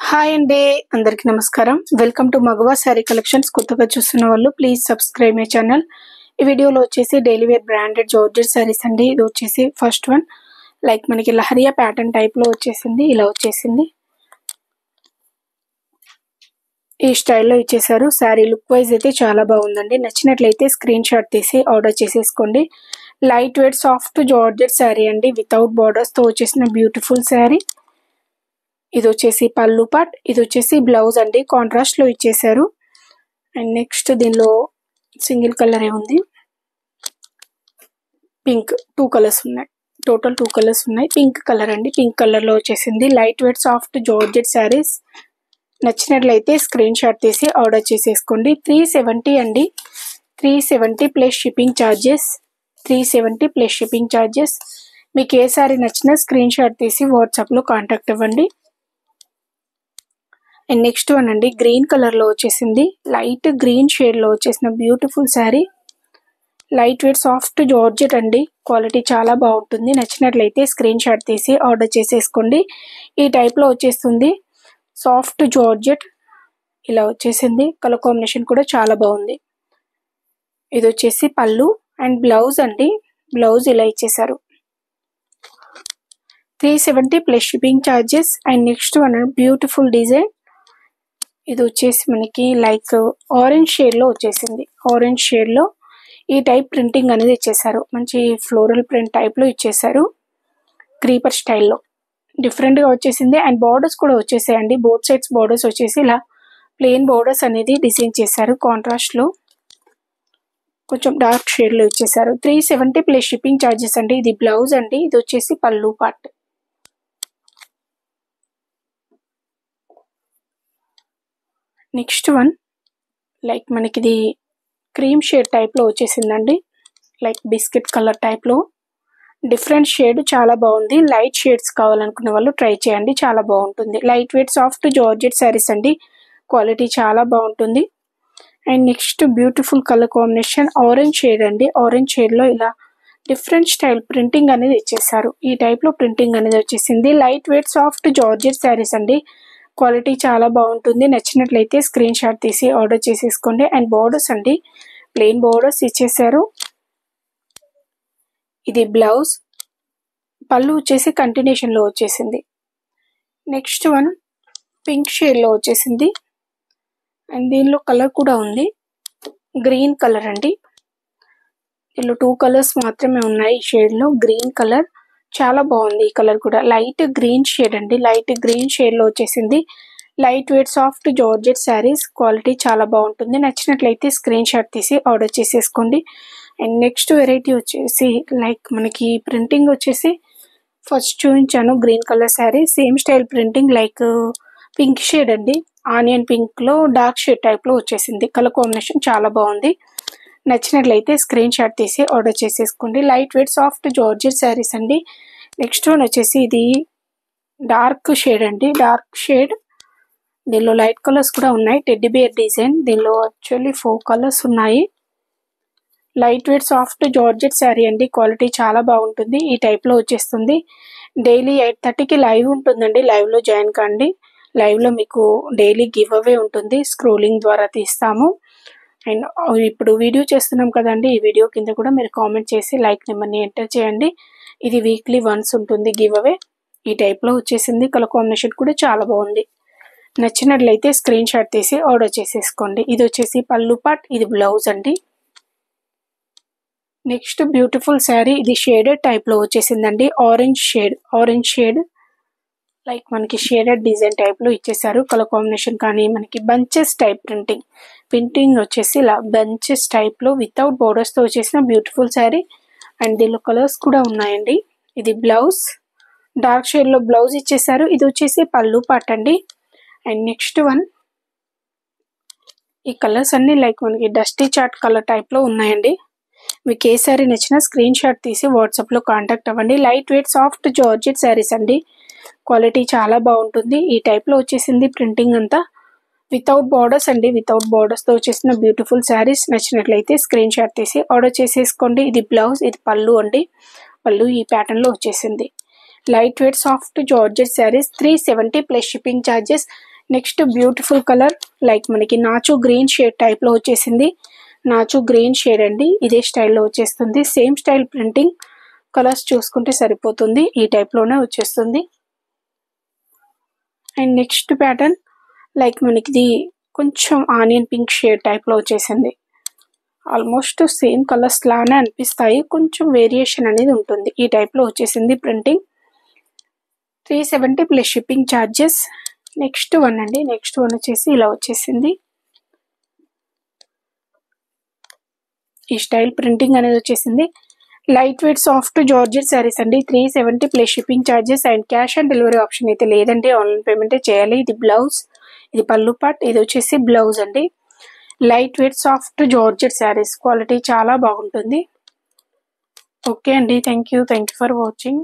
Hi అండి, అందరికి నమస్కారం. Welcome to Magava sari collections. కొత్తగా చూస్తున్న వాళ్ళు ప్లీజ్ సబ్స్క్రైబ్ మై ఛానల్. ఈ వీడియోలో వచ్చేసి daily wear branded georgette sarees అండి. ఇది వచ్చేసి ఫస్ట్ వన్, లైక్ మనకి లహరియా ప్యాటర్న్ టైప్ లో వచ్చేసింది. ఇలా వచ్చేసింది, ఈ స్టైల్లో ఇచ్చేసారు. శారీ లుక్ వైజ్ అయితే చాలా బాగుందండి. నచ్చినట్లయితే స్క్రీన్ షాట్ తీసి ఆర్డర్ చేసేసుకోండి. Light weight soft georgette sari అండి, వితౌట్ బార్డర్స్ తో వచ్చేసిన బ్యూటిఫుల్ శారీ. ఇది వచ్చేసి పళ్ళు పార్ట్, ఇది వచ్చేసి బ్లౌజ్ అండి, కాంట్రాస్ట్ లో ఇచ్చేసారు. అండ్ నెక్స్ట్ దీనిలో సింగిల్ కలర్ ఉంది, పింక్. 2 కలర్స్ ఉన్నాయి, టోటల్ 2 కలర్స్ ఉన్నాయి. పింక్ కలర్ అండి, పింక్ కలర్ లో వచ్చేసింది. Light weight soft georgette saris. నచ్చినట్లయితే స్క్రీన్ షాట్ తీసి ఆర్డర్ చేసేసుకోండి. 370 అండి, 370 plus shipping charges. 370 plus shipping charges. మీకు ఏ శారీ నచ్చినా స్క్రీన్ షాట్ తీసి వాట్సాప్ లో కాంటాక్ట్ అవ్వండి. అండ్ నెక్స్ట్ వన్ అండి, గ్రీన్ కలర్ లో వచ్చేసింది. లైట్ గ్రీన్ షేడ్ లో వచ్చేసిన beautiful sari. Light weight soft georgette అండి, క్వాలిటీ చాలా బాగుంటుంది. నచ్చినట్లయితే స్క్రీన్ షాట్ తీసి ఆర్డర్ చేసేసుకోండి. ఈ టైప్ లో వచ్చేస్తుంది సాఫ్ట్ జార్జెట్. ఇలా వచ్చేసింది, కలర్ కాంబినేషన్ కూడా చాలా బాగుంది. ఇది వచ్చేసి పళ్ళు అండ్ బ్లౌజ్ అండి, బ్లౌజ్ ఇలా ఇచ్చేసారు. 370 plus shipping charges. And next one beautiful design. ఇది వచ్చేసి మనకి లైక్ ఆరెంజ్ షేడ్ లో వచ్చేసింది. ఆరెంజ్ షేడ్ లో ఈ టైప్ ప్రింటింగ్ అనేది ఇచ్చేసారు. మంచి ఫ్లోరల్ ప్రింట్ టైప్ లో ఇచ్చేసారు, క్రీపర్ స్టైల్లో డిఫరెంట్ గా వచ్చేసింది. అండ్ బార్డర్స్ కూడా వచ్చేసాయండి, బోత్ సైడ్స్ బార్డర్స్ వచ్చేసి ఇలా ప్లెయిన్ బార్డర్స్ అనేది డిజైన్ చేశారు. కాంట్రాస్ట్ లో కొంచెం డార్క్ షేడ్ లో ఇచ్చేసారు. 370 ప్లస్ షిప్పింగ్ ఛార్జెస్ అండి. ఇది బ్లౌజ్ అండి, ఇది వచ్చేసి పళ్ళు పార్ట్. నెక్స్ట్ వన్, లైక్ మనకి ఇది క్రీమ్ షేడ్ టైప్ లో వచ్చేసిందండి, లైక్ బిస్కెట్ కలర్ టైప్ లో. డిఫరెంట్ షేడ్, చాలా బాగుంది. లైట్ షేడ్స్ కావాలనుకునే వాళ్ళు ట్రై చేయండి, చాలా బాగుంటుంది. Light weight soft georgette sarees అండి, క్వాలిటీ చాలా బాగుంటుంది. And next beautiful colour combination orange shade అండి. ఆరెంజ్ షేడ్ లో ఇలా డిఫరెంట్ స్టైల్ ప్రింటింగ్ అనేది ఇచ్చేసారు. ఈ టైప్ లో ప్రింటింగ్ అనేది వచ్చేసింది. Light weight soft georgette sarees అండి, క్వాలిటీ చాలా బాగుంటుంది. నచ్చినట్లయితే స్క్రీన్ షాట్ తీసి ఆర్డర్ చేసేసుకోండి. అండ్ బోర్డర్స్ అండి, ప్లెయిన్ బోర్డర్స్ ఇచ్చేసారు. ఇది బ్లౌజ్, పళ్ళు వచ్చేసి కంటిన్యూషన్ లో వచ్చేసింది. నెక్స్ట్ వన్ పింక్ షేడ్ లో వచ్చేసింది. అండ్ దీనిలో కలర్ కూడా ఉంది, గ్రీన్ కలర్ అండి. దీనిలో 2 కలర్స్ మాత్రమే ఉన్నాయి ఈ షేడ్ లో. గ్రీన్ కలర్ చాలా బాగుంది, ఈ కలర్ కూడా లైట్ గ్రీన్ షేడ్ అండి, లైట్ గ్రీన్ షేడ్ లో వచ్చేసింది. Light weight soft georgette saris, quality చాలా బాగుంటుంది. నచ్చినట్లయితే స్క్రీన్ షాట్ తీసి ఆర్డర్ చేసేసుకోండి. అండ్ నెక్స్ట్ వెరైటీ వచ్చేసి లైక్ మనకి ప్రింటింగ్ వచ్చేసి ఫస్ట్ చూపించాను green colour sari, same style printing like pink shade అండి, ఆనియన్ పింక్ లో డార్క్ షేడ్ టైప్ లో వచ్చేసింది. కలర్ కాంబినేషన్ చాలా బాగుంది. నచ్చినట్లయితే స్క్రీన్ షాట్ తీసి ఆర్డర్ చేసేసుకోండి. Light weight soft georgette sarees అండి. నెక్స్ట్ వన్ వచ్చేసి ఇది డార్క్ షేడ్ అండి, డార్క్ షేడ్. దీనిలో లైట్ కలర్స్ కూడా ఉన్నాయి, టెడ్డీ బేర్ డిజైన్. దీనిలో యాక్చువల్లీ 4 కలర్స్ ఉన్నాయి. Light weight soft georgette sari అండి, క్వాలిటీ చాలా బాగుంటుంది. ఈ టైప్ లో వచ్చేస్తుంది. డైలీ 8:30కి లైవ్ ఉంటుందండి, లైవ్ లో జాయిన్ కండి. లైవ్ లో మీకు డైలీ గివ్ అవే ఉంటుంది, స్క్రోలింగ్ ద్వారా తీస్తాము. అండ్ ఇప్పుడు వీడియో చేస్తున్నాం కదండి, ఈ వీడియో కింద కూడా మీరు కామెంట్ చేసి లైక్ నెంబర్ని ఎంటర్ చేయండి. ఇది వీక్లీ వన్స్ ఉంటుంది గివ్ అవే. ఈ టైప్ లో వచ్చేసింది, కలర్ కాంబినేషన్ కూడా చాలా బాగుంది. నచ్చినట్లయితే స్క్రీన్ షాట్ తీసి ఆర్డర్ చేసేసుకోండి. ఇది వచ్చేసి పళ్ళు పార్ట్, ఇది బ్లౌజ్ అండి. నెక్స్ట్ బ్యూటిఫుల్ శారీ, ఇది షేడెడ్ టైప్ లో వచ్చేసిందండి. Orange shade, orange shade like మనకి షేడెడ్ డిజైన్ టైప్ లో ఇచ్చేసారు. కలర్ కాంబినేషన్ కానీ మనకి బంచెస్ టైప్ ప్రింటింగ్ వచ్చేసి ఇలా బంచెస్ టైప్ లో వితౌట్ బోర్డర్స్ తో వచ్చేసిన బ్యూటిఫుల్ శారీ. అండ్ దీనిలో కలర్స్ కూడా ఉన్నాయండి. ఇది బ్లౌజ్, డార్క్ షేడ్ లో బ్లౌజ్ ఇచ్చేసారు. ఇది వచ్చేసి పళ్ళు పార్ట్ అండి. అండ్ నెక్స్ట్ వన్, ఈ కలర్స్ అన్ని లైక్ మనకి డస్టీ చాట్ కలర్ టైప్ లో ఉన్నాయండి. మీకు ఏ శారీ నచ్చినా స్క్రీన్ షాట్ తీసి వాట్సాప్ లో కాంటాక్ట్ అవ్వండి. Light weight soft georgette sarees అండి, క్వాలిటీ చాలా బాగుంటుంది. ఈ టైప్ లో వచ్చేసింది ప్రింటింగ్ అంతా, వితౌట్ బార్డర్స్ అండి, వితౌట్ బార్డర్స్ తో వచ్చేసిన బ్యూటిఫుల్ శారీస్. నచ్చినట్లయితే స్క్రీన్ షాట్ తీసి ఆర్డర్ చేసేసుకోండి. ఇది బ్లౌజ్, ఇది పళ్ళు అండి. పళ్ళు ఈ ప్యాటర్న్ లో వచ్చేసింది. Light weight soft georgette saris, 370 plus shipping charges. Next beautiful colour like మనకి నాచు గ్రీన్ షేడ్ టైప్ లో వచ్చేసింది. నాచు గ్రీన్ షేడ్ అండి, ఇదే స్టైల్లో వచ్చేస్తుంది. సేమ్ స్టైల్ ప్రింటింగ్, కలర్స్ చూసుకుంటే సరిపోతుంది, ఈ టైప్ లోనే వచ్చేస్తుంది. అండ్ నెక్స్ట్ ప్యాటర్న్ లైక్ మనకి ఇది కొంచెం ఆనియన్ పింక్ షేడ్ టైప్ లో వచ్చేసింది. ఆల్మోస్ట్ సేమ్ కలర్స్ లానే అనిపిస్తాయి, కొంచెం వేరియేషన్ అనేది ఉంటుంది. ఈ టైప్ లో వచ్చేసింది printing. 370 plus shipping charges. Next one అండి, నెక్స్ట్ వన్ వచ్చేసి ఇలా వచ్చేసింది. ఈ స్టైల్ ప్రింటింగ్ అనేది వచ్చేసింది. Light weight soft georgette sarees అండి. 370 plus shipping charges and cash on delivery option అయితే లేదండి, ఆన్లైన్ పేమెంటే చేయాలి. ఇది బ్లౌజ్, ఇది పళ్ళు పార్ట్, ఇది వచ్చేసి బ్లౌజ్ అండి. Light weight soft georgette saris, quality చాలా బాగుంటుంది. ఓకే అండి, థ్యాంక్ యూ ఫర్ వాచింగ్.